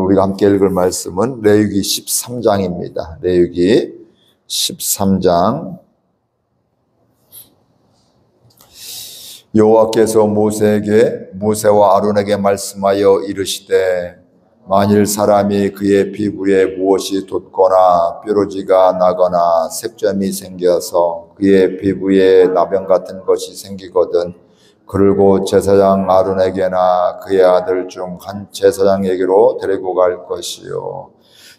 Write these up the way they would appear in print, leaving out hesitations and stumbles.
우리가 함께 읽을 말씀은 레위기 13장입니다. 레위기 13장. 여호와께서 모세와 아론에게 말씀하여 이르시되 만일 사람이 그의 피부에 무엇이 돋거나 뾰루지가 나거나 색점이 생겨서 그의 피부에 나병 같은 것이 생기거든 그러고 제사장 아론에게나 그의 아들 중 한 제사장에게로 데리고 갈 것이요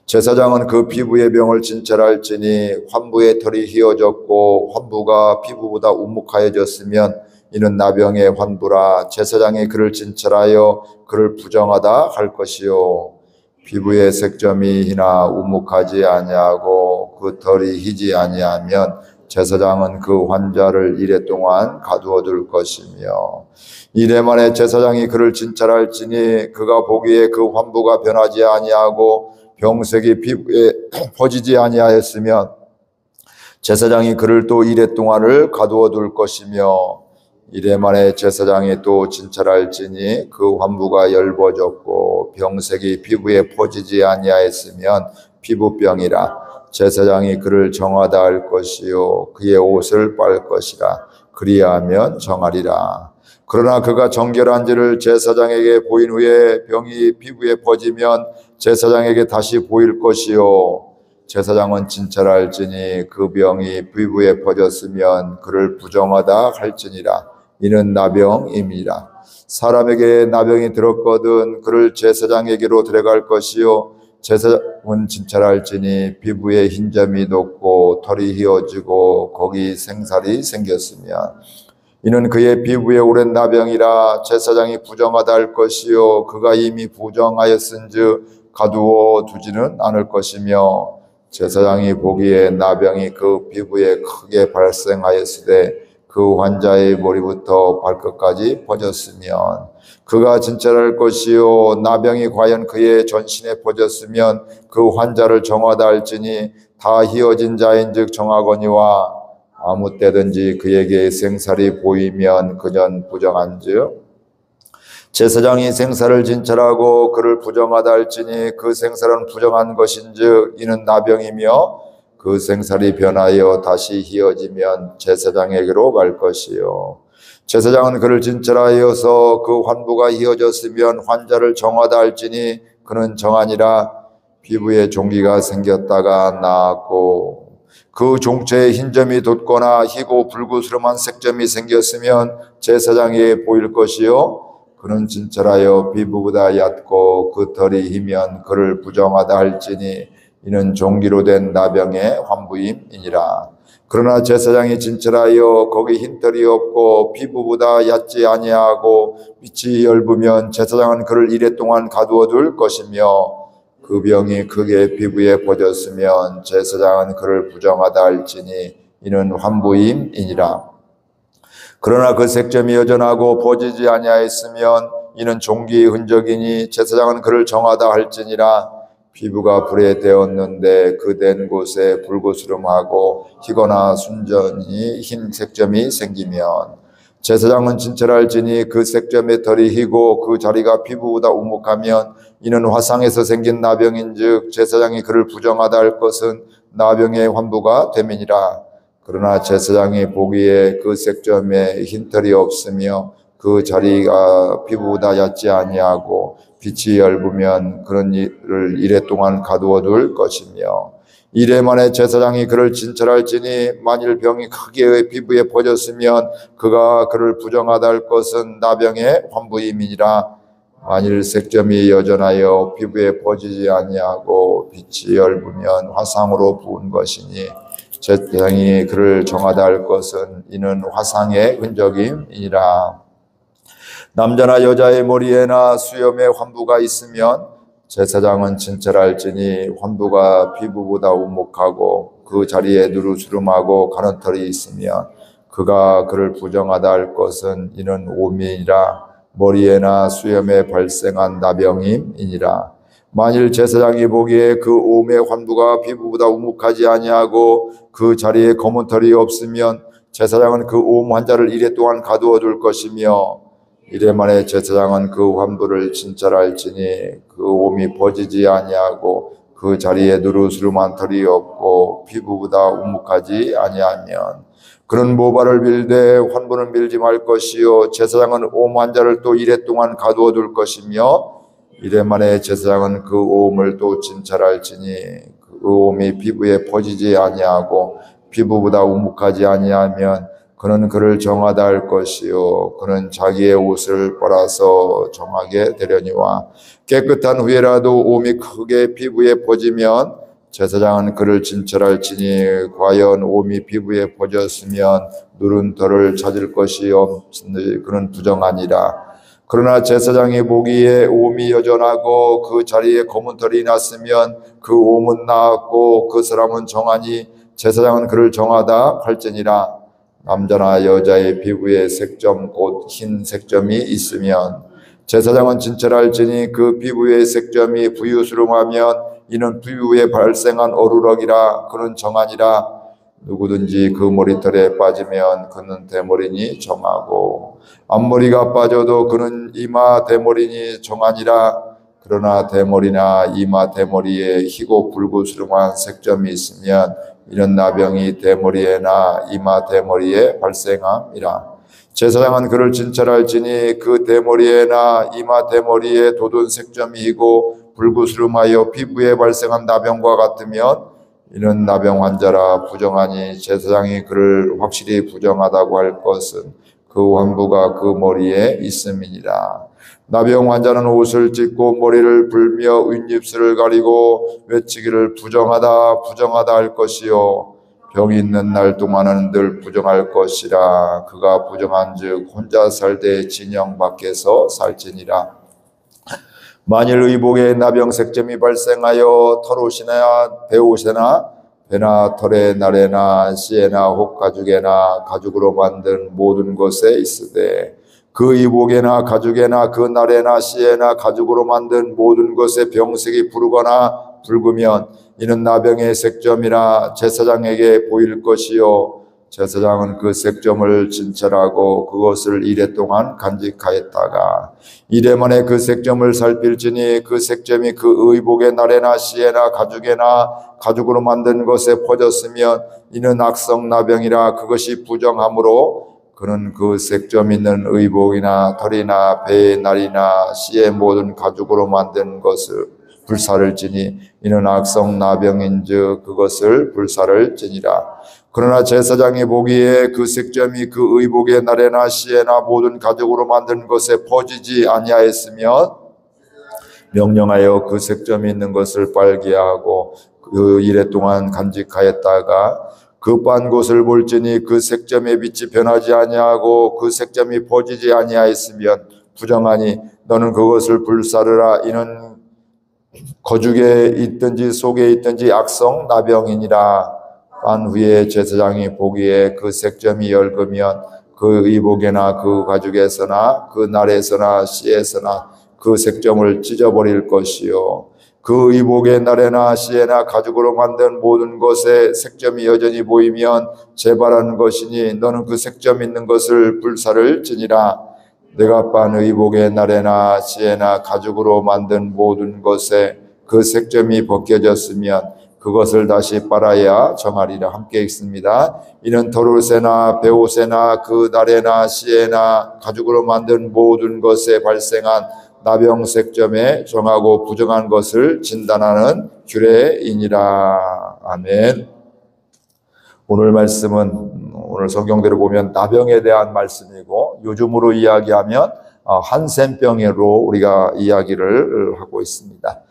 제사장은 그 피부의 병을 진찰할지니 환부의 털이 휘어졌고 환부가 피부보다 우묵하여졌으면 이는 나병의 환부라. 제사장이 그를 진찰하여 그를 부정하다 할 것이요 피부의 색점이 희나 우묵하지 아니하고 그 털이 희지 아니하면 제사장은 그 환자를 이레 동안 가두어 둘 것이며 이레 만에 제사장이 그를 진찰할지니 그가 보기에 그 환부가 변하지 아니하고 병색이 피부에 퍼지지 아니하였으면 제사장이 그를 또 이레 동안을 가두어 둘 것이며 이레 만에 제사장이 또 진찰할지니 그 환부가 엷어졌고 병색이 피부에 퍼지지 아니하였으면 피부병이라. 제사장이 그를 정하다 할 것이요 그의 옷을 빨 것이라. 그리하면 정하리라. 그러나 그가 정결한지를 제사장에게 보인 후에 병이 피부에 퍼지면 제사장에게 다시 보일 것이요 제사장은 진찰할지니 그 병이 피부에 퍼졌으면 그를 부정하다 할지니라. 이는 나병임이라. 사람에게 나병이 들었거든 그를 제사장에게로 데려갈 것이요 제사장은 진찰할지니 피부에 흰점이 돋고 털이 휘어지고 거기 생살이 생겼으면 이는 그의 피부에 오랜 나병이라. 제사장이 부정하다 할 것이요 그가 이미 부정하였은즉 가두어 두지는 않을 것이며 제사장이 보기에 나병이 그 피부에 크게 발생하였으되 그 환자의 머리부터 발끝까지 퍼졌으면 그가 진찰할 것이요 나병이 과연 그의 전신에 퍼졌으면 그 환자를 정하다 할지니 다 희어진 자인즉 정하거니와 아무 때든지 그에게 생살이 보이면 그년 부정한즉 제사장이 생살을 진찰하고 그를 부정하다 할지니 그 생살은 부정한 것인즉 이는 나병이며 그 생살이 변하여 다시 희어지면 제사장에게로 갈 것이요 제사장은 그를 진찰하여서 그 환부가 희어졌으면 환자를 정하다 할지니 그는 정하니라. 피부에 종기가 생겼다가 나았고 그 종체에 흰점이 돋거나 희고 불구스름한 색점이 생겼으면 제사장에게 보일 것이요 그는 진찰하여 피부보다 얕고 그 털이 희면 그를 부정하다 할지니 이는 종기로 된 나병의 환부임이니라. 그러나 제사장이 진찰하여 거기 흰털이 없고 피부보다 얕지 아니하고 빛이 엷으면 제사장은 그를 이레 동안 가두어 둘 것이며 그 병이 크게 피부에 퍼졌으면 제사장은 그를 부정하다 할지니 이는 환부임이니라. 그러나 그 색점이 여전하고 퍼지지 아니하였으면 이는 종기의 흔적이니 제사장은 그를 정하다 할지니라. 피부가 불에 데었는데 그 된 곳에 불구스름하고 희거나 순전히 흰 색점이 생기면 제사장은 진찰할지니 그 색점의 털이 희고 그 자리가 피부보다 우묵하면 이는 화상에서 생긴 나병인즉 제사장이 그를 부정하다 할 것은 나병의 환부가 됨이니라. 그러나 제사장이 보기에 그 색점에 흰털이 없으며 그 자리가 피부보다 얕지 아니하고 빛이 엷으면 그런 일을 이레 동안 가두어 둘 것이며 이레 만에 제사장이 그를 진찰할지니 만일 병이 크게 피부에 퍼졌으면 그가 그를 부정하다 할 것은 나병의 환부임이니라. 만일 색점이 여전하여 피부에 퍼지지 아니하고 빛이 엷으면 화상으로 부은 것이니 제사장이 그를 정하다 할 것은 이는 화상의 흔적임이니라. 남자나 여자의 머리에나 수염에 환부가 있으면 제사장은 진찰할지니 환부가 피부보다 우묵하고 그 자리에 누르스름하고 가는 털이 있으면 그가 그를 부정하다 할 것은 이는 오미이라. 머리에나 수염에 발생한 나병임이니라. 만일 제사장이 보기에 그 오미의 환부가 피부보다 우묵하지 아니하고 그 자리에 검은 털이 없으면 제사장은 그 옴 환자를 이레 동안 가두어 둘 것이며 이래 만에 제사장은 그 환부를 진찰할지니 그 옴이 퍼지지 아니하고 그 자리에 누르스름한 털이 없고 피부보다 우묵하지 아니하면 그런 모발을 밀되 환부는 밀지 말 것이요 제사장은 옴 환자를 또 이래 동안 가두어 둘 것이며 이래 만에 제사장은 그 옴을 또 진찰할지니 그 옴이 피부에 퍼지지 아니하고 피부보다 우묵하지 아니하면 그는 그를 정하다 할 것이요 그는 자기의 옷을 빨아서 정하게 되려니와 깨끗한 후에라도 옴이 크게 피부에 퍼지면 제사장은 그를 진찰할지니 과연 옴이 피부에 퍼졌으면 누른 털을 찾을 것이 없으니 그는 부정하니라. 그러나 제사장이 보기에 옴이 여전하고 그 자리에 검은 털이 났으면 그 옴은 나았고 그 사람은 정하니 제사장은 그를 정하다 할지니라. 남자나 여자의 피부에 색점 곧 흰 색점이 있으면 제사장은 진찰할지니 그 피부의 색점이 부유스름하면 이는 피부에 발생한 어루럭이라 그는 정하니라. 누구든지 그 머리털에 빠지면 그는 대머리니 정하고 앞머리가 빠져도 그는 이마 대머리니 정하니라. 그러나 대머리나 이마 대머리에 희고 붉으스름한 색점이 있으면 이런 나병이 대머리에나 이마 대머리에 발생함이라. 제사장은 그를 진찰할지니 그 대머리에나 이마 대머리에 돋은 색점이 있고 붉으스름하여 피부에 발생한 나병과 같으면 이는 나병 환자라 부정하니 제사장이 그를 확실히 부정하다고 할 것은 그 환부가 그 머리에 있음이니라. 나병 환자는 옷을 찢고 머리를 불며 윗입술을 가리고 외치기를 부정하다 부정하다 할 것이요 병이 있는 날 동안은 늘 부정할 것이라. 그가 부정한즉 혼자 살되 진영 밖에서 살지니라. 만일 의복에 나병 색점이 발생하여 털옷이나 배옷이나 배나 털에 날에나 씨에나 혹 가죽에나 가죽으로 만든 모든 것에 있으되 그 의복에나 가죽에나 그 날에나 씨에나 가죽으로 만든 모든 것에 병색이 부르거나 붉으면 이는 나병의 색점이라 제사장에게 보일 것이요 제사장은 그 색점을 진찰하고 그것을 이래 동안 간직하였다가 이래 만에 그 색점을 살필지니 그 색점이 그 의복의 날에나 씨에나 가죽에나 가죽으로 만든 것에 퍼졌으면 이는 악성 나병이라 그것이 부정하므로 그는 그 색점 있는 의복이나 털이나 배의 날이나 씨의 모든 가죽으로 만든 것을 불사를 지니 이는 악성 나병인즉 그것을 불사를 지니라. 그러나 제사장이 보기에 그 색점이 그 의복의 날에나 씨에나 모든 가죽으로 만든 것에 퍼지지 아니하였으면 명령하여 그 색점이 있는 것을 빨게 하고 그 이래 동안 간직하였다가 그 빤 곳을 볼지니 그 색점의 빛이 변하지 아니하고 그 색점이 퍼지지 아니하였으면 부정하니 너는 그것을 불사르라. 이는 거죽에 있든지 속에 있든지 악성 나병이니라. 빤 후에 제사장이 보기에 그 색점이 엷으면 그 의복에나 그 가죽에서나 그 날에서나 씨에서나 그 색점을 찢어버릴 것이요 그 의복의 날에나 씨에나 가죽으로 만든 모든 것에 색점이 여전히 보이면 재발하는 것이니 너는 그 색점 있는 것을 불사를 지니라. 내가 빤 의복의 날에나 씨에나 가죽으로 만든 모든 것에 그 색점이 벗겨졌으면 그것을 다시 빨아야 정하리라. 함께 읽습니다. 이는 털옷에나 배옷에나 그 날에나 씨에나 가죽으로 만든 모든 것에 발생한 나병 색점에 정하고 부정한 것을 진단하는 규례이니라. 아멘. 오늘 말씀은 오늘 성경대로 보면 나병에 대한 말씀이고 요즘으로 이야기하면 한센병으로 우리가 이야기를 하고 있습니다.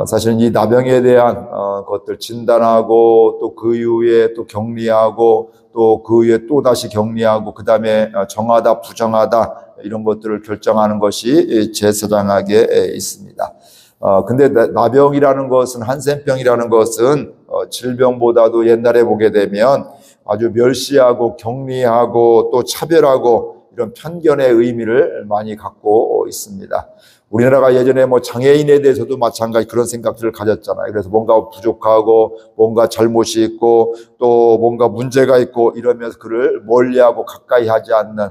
사실 이 나병에 대한 것들 진단하고 또 그 이후에 또 격리하고 또 그 이후에 또 다시 격리하고 그 다음에 정하다 부정하다 이런 것들을 결정하는 것이 제사장에게 있습니다. 근데 나병이라는 것은 한센병이라는 것은 질병보다도 옛날에 보게 되면 아주 멸시하고 격리하고 또 차별하고 이런 편견의 의미를 많이 갖고 있습니다. 우리나라가 예전에 뭐 장애인에 대해서도 마찬가지 그런 생각들을 가졌잖아요. 그래서 뭔가 부족하고 뭔가 잘못이 있고 또 뭔가 문제가 있고 이러면서 그를 멀리하고 가까이 하지 않는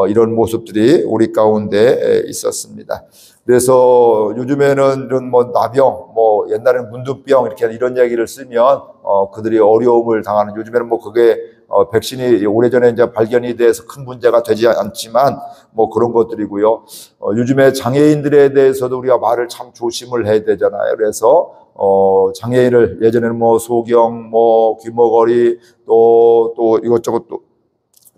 이런 모습들이 우리 가운데 있었습니다. 그래서 요즘에는 이런 뭐 나병, 뭐 옛날에는 문둥병 이렇게 이런 얘기를 쓰면 그들이 어려움을 당하는, 요즘에는 뭐 그게 백신이 오래전에 이제 발견이 돼서 큰 문제가 되지 않지만 뭐 그런 것들이고요. 요즘에 장애인들에 대해서도 우리가 말을 참 조심을 해야 되잖아요. 그래서 장애인을 예전에는 뭐 소경, 뭐 귀머거리 또 이것저것 또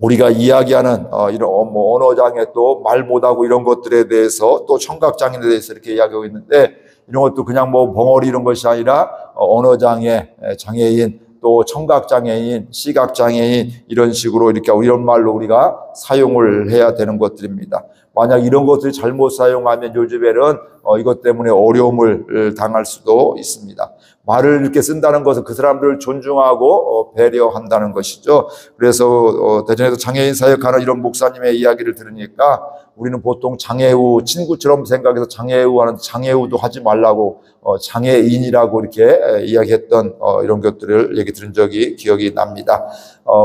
우리가 이야기하는 이런 뭐 언어장애 또 말 못하고 이런 것들에 대해서 또 청각장애인에 대해서 이렇게 이야기하고 있는데, 이런 것도 그냥 뭐 벙어리 이런 것이 아니라 언어장애, 장애인, 또 청각장애인, 시각장애인 이런 식으로 이렇게 이런 말로 우리가 사용을 해야 되는 것들입니다. 만약 이런 것들이 잘못 사용하면 요즘에는 이것 때문에 어려움을 당할 수도 있습니다. 말을 이렇게 쓴다는 것은 그 사람들을 존중하고 배려한다는 것이죠. 그래서 대전에서 장애인 사역하는 이런 목사님의 이야기를 들으니까 우리는 보통 장애우 친구처럼 생각해서 장애우 하는 장애우도 하지 말라고 장애인이라고 이렇게 이야기했던 이런 것들을 얘기 들은 적이 기억이 납니다.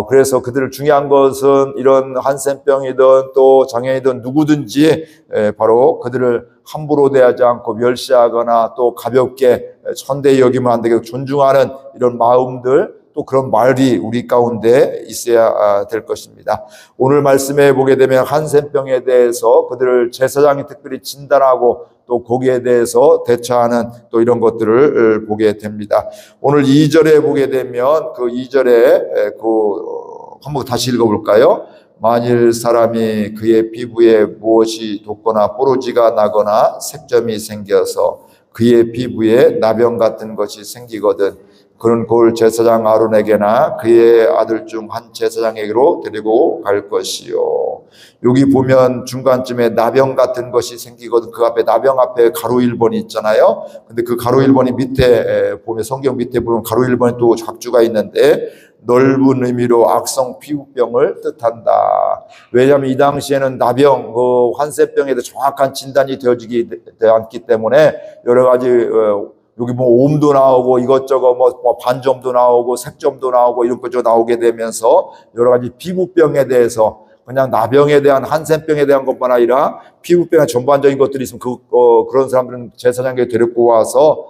그래서 그들을 중요한 것은 이런 한센병이든 또 장애인이든 누구든지 바로 그들을 함부로 대하지 않고 멸시하거나 또 가볍게 천대히 여기면 안 되게 존중하는 이런 마음들, 또 그런 말이 우리 가운데 있어야 될 것입니다. 오늘 말씀해 보게 되면 한센병에 대해서 그들을 제사장이 특별히 진단하고 또 거기에 대해서 대처하는 또 이런 것들을 보게 됩니다. 오늘 2절에 보게 되면 그 2절에 한번 다시 읽어볼까요? 만일 사람이 그의 피부에 무엇이 돋거나 뽀로지가 나거나 색점이 생겨서 그의 피부에 나병 같은 것이 생기거든 그는 그걸 제사장 아론에게나 그의 아들 중 한 제사장에게로 데리고 갈 것이요. 여기 보면 중간쯤에 나병 같은 것이 생기거든, 그 앞에 나병 앞에 가로 1번이 있잖아요. 근데 그 가로 1번이 밑에 보면, 성경 밑에 보면 가로 1번에 또 작주가 있는데 넓은 의미로 악성 피부병을 뜻한다. 왜냐하면 이 당시에는 나병, 환세병에 대해 정확한 진단이 되어지지 않기 때문에 여러 가지 여기 뭐 옴도 나오고 이것저것 뭐 반점도 나오고 색점도 나오고 이런 것도 나오게 되면서 여러 가지 피부병에 대해서 그냥 나병에 대한 한센병에 대한 것만 아니라 피부병의 전반적인 것들이 있으면 그런 사람들은 제사장에게 데리고 와서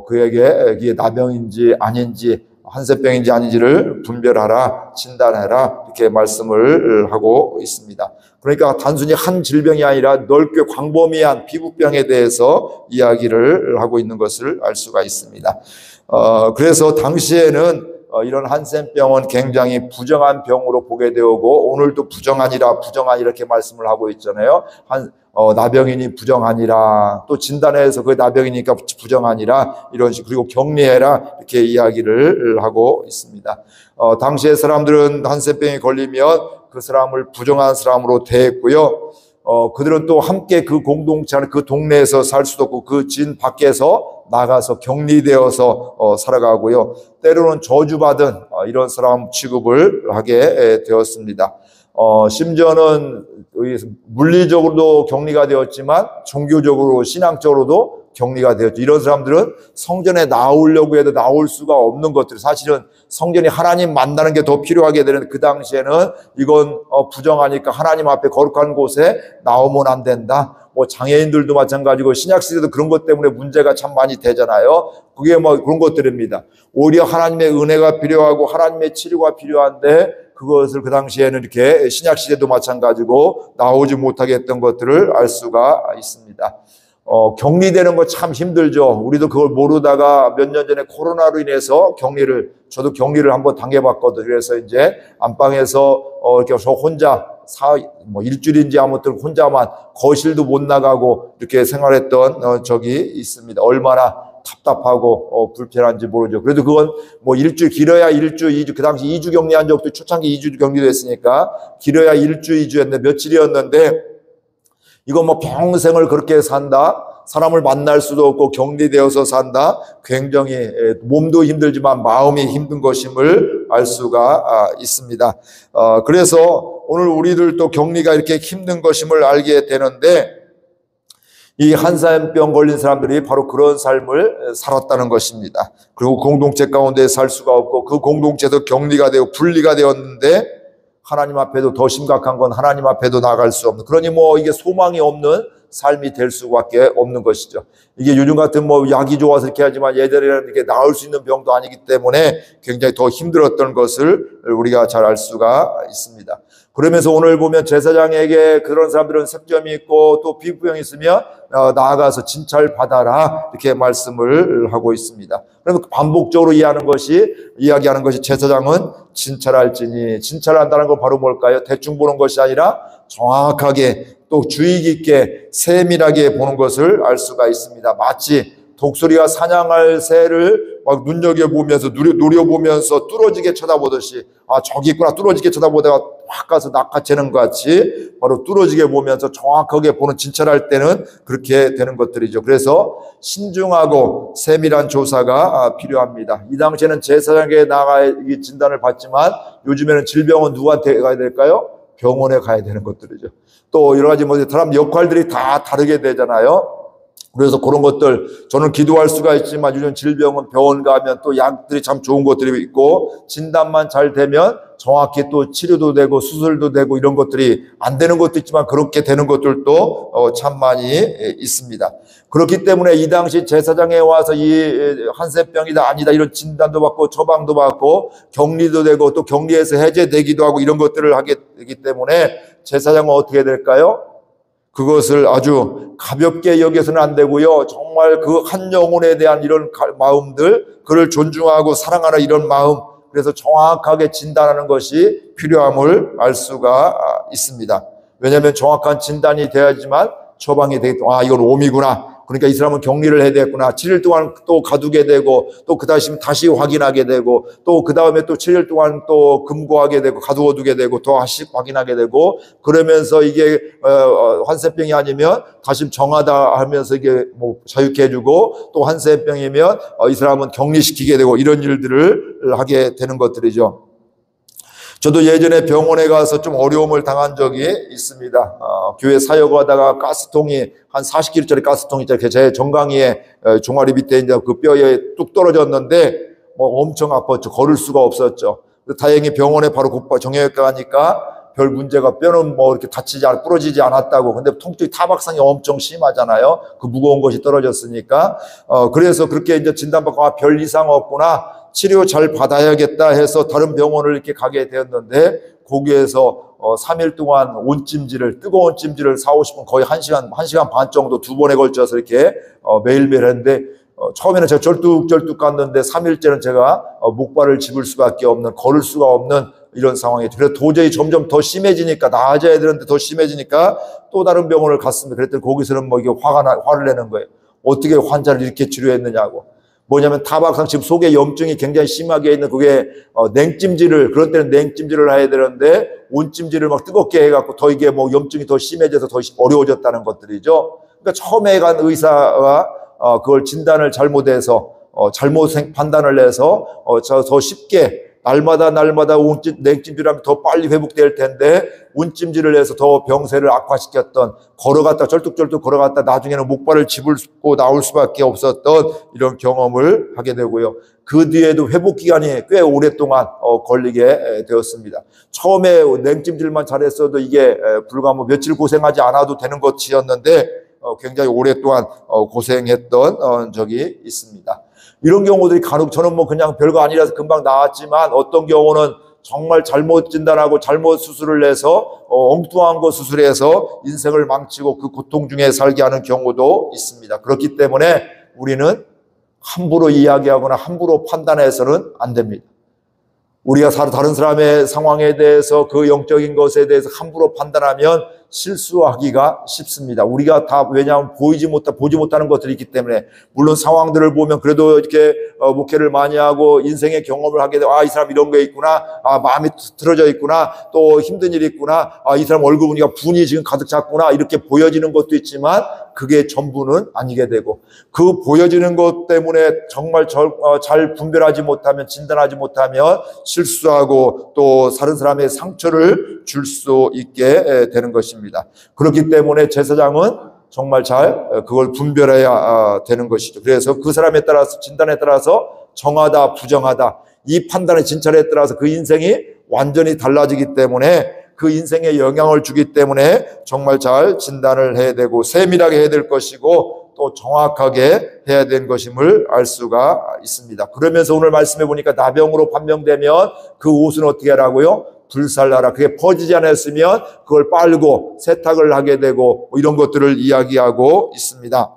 그에게 이게 나병인지 아닌지 한센병인지 아닌지를 분별하라, 진단해라 이렇게 말씀을 하고 있습니다. 그러니까 단순히 한 질병이 아니라 넓게 광범위한 피부병에 대해서 이야기를 하고 있는 것을 알 수가 있습니다. 그래서 당시에는 이런 한센병은 굉장히 부정한 병으로 보게 되고 오늘도 부정하니라 이렇게 말씀을 하고 있잖아요. 나병이니 부정하니라, 또 진단해서 그 나병이니까 부정하니라 이런 식, 그리고 격리해라 이렇게 이야기를 하고 있습니다. 당시의 사람들은 한센병에 걸리면 그 사람을 부정한 사람으로 대했고요. 그들은 또 함께 그 공동체 안에 그 동네에서 살 수도 없고 그 진 밖에서 나가서 격리되어서 살아가고요. 때로는 저주받은 이런 사람 취급을 하게 되었습니다. 심지어는 물리적으로도 격리가 되었지만 종교적으로 신앙적으로도 격리가 되었죠. 이런 사람들은 성전에 나오려고 해도 나올 수가 없는 것들, 사실은 성전이 하나님 만나는 게 더 필요하게 되는 그 당시에는 이건 부정하니까 하나님 앞에 거룩한 곳에 나오면 안 된다. 뭐 장애인들도 마찬가지고 신약시대도 그런 것 때문에 문제가 참 많이 되잖아요. 그게 뭐 그런 것들입니다. 오히려 하나님의 은혜가 필요하고 하나님의 치료가 필요한데 그것을 그 당시에는 이렇게 신약시대도 마찬가지고 나오지 못하게 했던 것들을 알 수가 있습니다. 격리되는 거 참 힘들죠. 우리도 그걸 모르다가 몇 년 전에 코로나로 인해서 저도 격리를 한번 당해봤거든요. 그래서 이제 안방에서 이렇게 저 혼자 일주일인지 아무튼 혼자만 거실도 못 나가고 이렇게 생활했던 적이 있습니다. 얼마나 답답하고 불편한지 모르죠. 그래도 그건 뭐 일주일, 길어야 일주, 2주, 그 당시 2주 격리한 적도 초창기 2주 격리도 했으니까 길어야 일주, 2주였는데 며칠이었는데 이거 뭐 평생을 그렇게 산다? 사람을 만날 수도 없고 격리되어서 산다. 굉장히 몸도 힘들지만 마음이 힘든 것임을 알 수가 있습니다. 그래서 오늘 우리들도 격리가 이렇게 힘든 것임을 알게 되는데, 이 한센병 걸린 사람들이 바로 그런 삶을 살았다는 것입니다. 그리고 공동체 가운데 살 수가 없고 그 공동체도 격리가 되고 분리가 되었는데, 하나님 앞에도 더 심각한 건 하나님 앞에도 나갈 수 없는, 그러니 이게 소망이 없는 삶이 될 수밖에 없는 것이죠. 이게 요즘 같은 약이 좋아서 이렇게 하지만 예전에는 이렇게 나을 수 있는 병도 아니기 때문에 굉장히 더 힘들었던 것을 우리가 잘 알 수가 있습니다. 그러면서 오늘 보면 제사장에게 그런 사람들은 sep점이 있고 또 피부병이 있으면 나아가서 진찰 받아라, 이렇게 말씀을 하고 있습니다. 그러면 반복적으로 이야기하는 것이 제사장은 진찰할지니, 진찰한다는 건 바로 뭘까요? 대충 보는 것이 아니라 정확하게 또 주의 깊게 세밀하게 보는 것을 알 수가 있습니다. 마치 독수리가 사냥할 새를 막 눈여겨보면서 노려보면서 뚫어지게 쳐다보듯이, 저기 있구나, 뚫어지게 쳐다보다가 확 가서 낚아채는 것 같이 바로 뚫어지게 보면서 정확하게 보는, 진찰할 때는 그렇게 되는 것들이죠. 그래서 신중하고 세밀한 조사가 필요합니다. 이 당시에는 제사장에게 나가 진단을 받지만 요즘에는 질병은 누구한테 가야 될까요? 병원에 가야 되는 것들이죠. 또 여러 가지 사람 역할들이 다 다르게 되잖아요. 그래서 그런 것들, 저는 기도할 수가 있지만 요즘 질병은 병원 가면 또 약들이 참 좋은 것들이 있고, 진단만 잘 되면 정확히 또 치료도 되고 수술도 되고, 이런 것들이 안 되는 것도 있지만 그렇게 되는 것들도 참 많이 있습니다. 그렇기 때문에 이 당시 제사장에 와서 이 한센병이다 아니다 이런 진단도 받고 처방도 받고 격리도 되고 또 격리에서 해제되기도 하고 이런 것들을 하게 되기 때문에 제사장은 어떻게 될까요? 그것을 아주 가볍게 여겨서는 안 되고요. 정말 그 한 영혼에 대한 이런 마음들, 그를 존중하고 사랑하는 이런 마음, 그래서 정확하게 진단하는 것이 필요함을 알 수가 있습니다. 왜냐하면 정확한 진단이 돼야지만 처방이 되겠다. 이건 옴이구나. 그러니까 이 사람은 격리를 해야 되겠구나. 7일 동안 또 가두게 되고 또 그 다시 확인하게 되고 또 그 다음에 또 7일 동안 또 금고하게 되고 가두어 두게 되고 또 다시 확인하게 되고, 그러면서 이게 한센병이 아니면 다시 정하다 하면서 이게 자유케 해주고, 또 한센병이면 이 사람은 격리시키게 되고, 이런 일들을 하게 되는 것들이죠. 저도 예전에 병원에 가서 좀 어려움을 당한 적이 있습니다. 교회 사역하다가 가스통이 한 40kg짜리 가스통이 제 정강이에 종아리 밑에 이제 그 뼈에 뚝 떨어졌는데 엄청 아팠죠. 걸을 수가 없었죠. 다행히 병원에 바로 정형외과 가니까 별 문제가, 뼈는 이렇게 부러지지 않았다고. 근데 통증이 타박상이 엄청 심하잖아요. 그 무거운 것이 떨어졌으니까. 그래서 그렇게 이제 진단받고 별 이상 없구나, 치료 잘 받아야겠다 해서 다른 병원을 이렇게 가게 되었는데, 거기에서 3일 동안 뜨거운 찜질을 40-50분, 거의 1시간 반 정도 2번에 걸쳐서 이렇게 매일매일 했는데, 처음에는 제가 절뚝절뚝 갔는데 3일째는 제가 목발을 짚을 수밖에 없는, 걸을 수가 없는 이런 상황이죠. 그래서 도저히 점점 더 심해지니까, 나아져야 되는데 더 심해지니까 또 다른 병원을 갔습니다. 그랬더니 거기서는 이게 화를 내는 거예요. 어떻게 환자를 이렇게 치료했느냐고. 뭐냐면 타박상 지금 속에 염증이 굉장히 심하게 있는, 그게 냉찜질을, 그런 때는 냉찜질을 해야 되는데 온찜질을 막 뜨겁게 해갖고 더 이게 염증이 더 심해져서 더 어려워졌다는 것들이죠. 그러니까 처음에 간 의사가 그걸 진단을 잘못해서 잘못 판단을 해서 더 쉽게 날마다 냉찜질하면 더 빨리 회복될 텐데 온찜질을 해서 더 병세를 악화시켰던, 절뚝절뚝 걸어갔다 나중에는 목발을 짚고 나올 수밖에 없었던 이런 경험을 하게 되고요. 그 뒤에도 회복 기간이 꽤 오랫동안 걸리게 되었습니다. 처음에 냉찜질만 잘했어도 이게 불과 며칠 고생하지 않아도 되는 것이었는데 굉장히 오랫동안 고생했던 적이 있습니다. 이런 경우들이 간혹, 저는 그냥 별거 아니라서 금방 나았지만, 어떤 경우는 정말 잘못 진단하고 잘못 수술을 해서 엉뚱한 거 수술해서 인생을 망치고 그 고통 중에 살게 하는 경우도 있습니다. 그렇기 때문에 우리는 함부로 이야기하거나 함부로 판단해서는 안 됩니다. 우리가 다른 사람의 상황에 대해서, 그 영적인 것에 대해서 함부로 판단하면 실수하기가 쉽습니다. 우리가 다 왜냐하면 보지 못하는 것들이 있기 때문에 물론 상황들을 보면 그래도 이렇게 목회를 많이 하고 인생의 경험을 하게 되고 이 사람 이런 게 있구나, 마음이 틀어져 있구나, 또 힘든 일이 있구나, 이 사람 얼굴 보니까 분이 지금 가득 찼구나 이렇게 보여지는 것도 있지만 그게 전부는 아니게 되고 그 보여지는 것 때문에 정말 잘 분별하지 못하면 진단하지 못하면 실수하고 또 다른 사람의 상처를 줄 수 있게 되는 것입니다. 그렇기 때문에 제사장은 정말 잘 그걸 분별해야 되는 것이죠. 그래서 그 사람에 따라서 진단에 따라서 정하다 부정하다 이 판단의 진찰에 따라서 그 인생이 완전히 달라지기 때문에 그 인생에 영향을 주기 때문에 정말 잘 진단을 해야 되고 세밀하게 해야 될 것이고 또 정확하게 해야 되는 것임을 알 수가 있습니다. 그러면서 오늘 말씀해 보니까 나병으로 판명되면 그 옷은 어떻게 하라고요? 불살라라. 그게 퍼지지 않았으면 그걸 빨고 세탁을 하게 되고 이런 것들을 이야기하고 있습니다.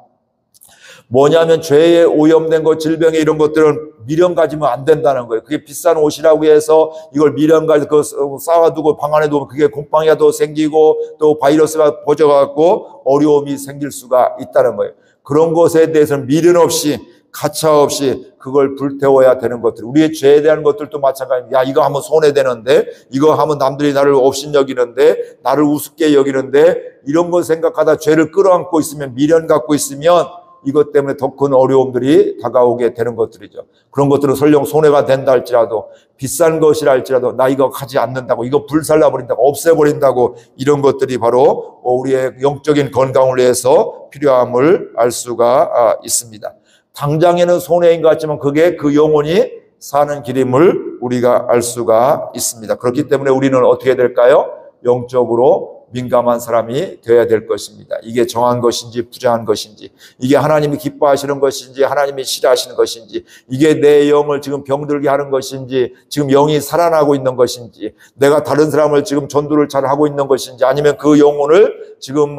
뭐냐면 죄에 오염된 것, 질병에 이런 것들은 미련 가지면 안 된다는 거예요. 그게 비싼 옷이라고 해서 이걸 미련 가지고 쌓아두고 방 안에 두면 그게 곰팡이가 더 생기고 또 바이러스가 퍼져갖고 어려움이 생길 수가 있다는 거예요. 그런 것에 대해서는 미련 없이 가차 없이 그걸 불태워야 되는 것들. 우리의 죄에 대한 것들도 마찬가지입니다. 이거 하면 손해되는데, 이거 하면 남들이 나를 업신여기는데, 나를 우습게 여기는데, 이런 걸 생각하다 죄를 끌어안고 있으면, 미련 갖고 있으면 이것 때문에 더 큰 어려움들이 다가오게 되는 것들이죠. 그런 것들은 설령 손해가 된다 할지라도 비싼 것이라 할지라도 나 이거 가지 않는다고, 이거 불살라버린다고, 없애버린다고, 이런 것들이 바로 우리의 영적인 건강을 위해서 필요함을 알 수가 있습니다. 당장에는 손해인 것 같지만 그게 그 영혼이 사는 길임을 우리가 알 수가 있습니다. 그렇기 때문에 우리는 어떻게 될까요? 영적으로 민감한 사람이 되어야 될 것입니다. 이게 정한 것인지 부정한 것인지, 이게 하나님이 기뻐하시는 것인지 하나님이 싫어하시는 것인지, 이게 내 영을 지금 병들게 하는 것인지 지금 영이 살아나고 있는 것인지, 내가 다른 사람을 지금 전도를 잘 하고 있는 것인지, 아니면 그 영혼을 지금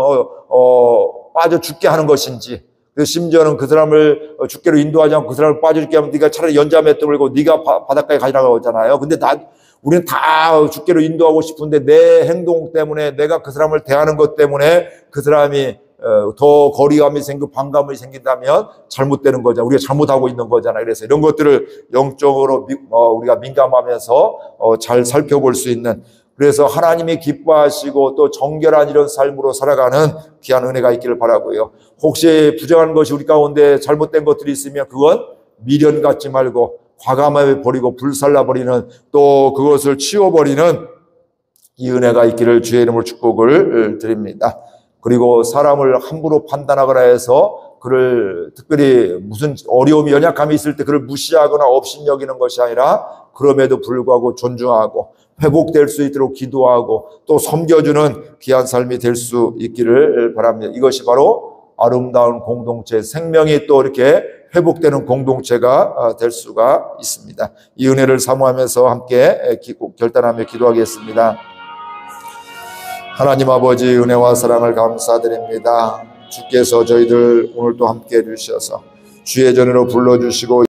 빠져 죽게 하는 것인지, 심지어는 그 사람을 죽게로 인도하지 않고 그 사람을 빠져 죽게 하면 네가 차라리 연자맷 들고 네가 바닷가에 가라고 하잖아요. 근데 우리는 다 죽게로 인도하고 싶은데 내 행동 때문에, 내가 그 사람을 대하는 것 때문에 그 사람이 더 거리감이 생기고 반감이 생긴다면 잘못되는 거잖아요. 우리가 잘못하고 있는 거잖아요. 그래서 이런 것들을 영적으로 우리가 민감하면서 잘 살펴볼 수 있는, 그래서 하나님이 기뻐하시고 또 정결한 이런 삶으로 살아가는 귀한 은혜가 있기를 바라고요. 혹시 부정한 것이 우리 가운데 잘못된 것들이 있으면 그건 미련 갖지 말고 과감하게 버리고 불살라버리는, 또 그것을 치워버리는 이 은혜가 있기를 주의 이름으로 축복을 드립니다. 그리고 사람을 함부로 판단하거나 해서 그를 특별히 무슨 어려움이 연약함이 있을 때 그를 무시하거나 업신여기는 것이 아니라 그럼에도 불구하고 존중하고 회복될 수 있도록 기도하고 또 섬겨주는 귀한 삶이 될 수 있기를 바랍니다. 이것이 바로 아름다운 공동체, 생명이 또 이렇게 회복되는 공동체가 될 수가 있습니다. 이 은혜를 사모하면서 함께 결단하며 기도하겠습니다. 하나님 아버지, 은혜와 사랑을 감사드립니다. 주께서 저희들 오늘 또 함께 해주셔서 주의 전으로 불러주시고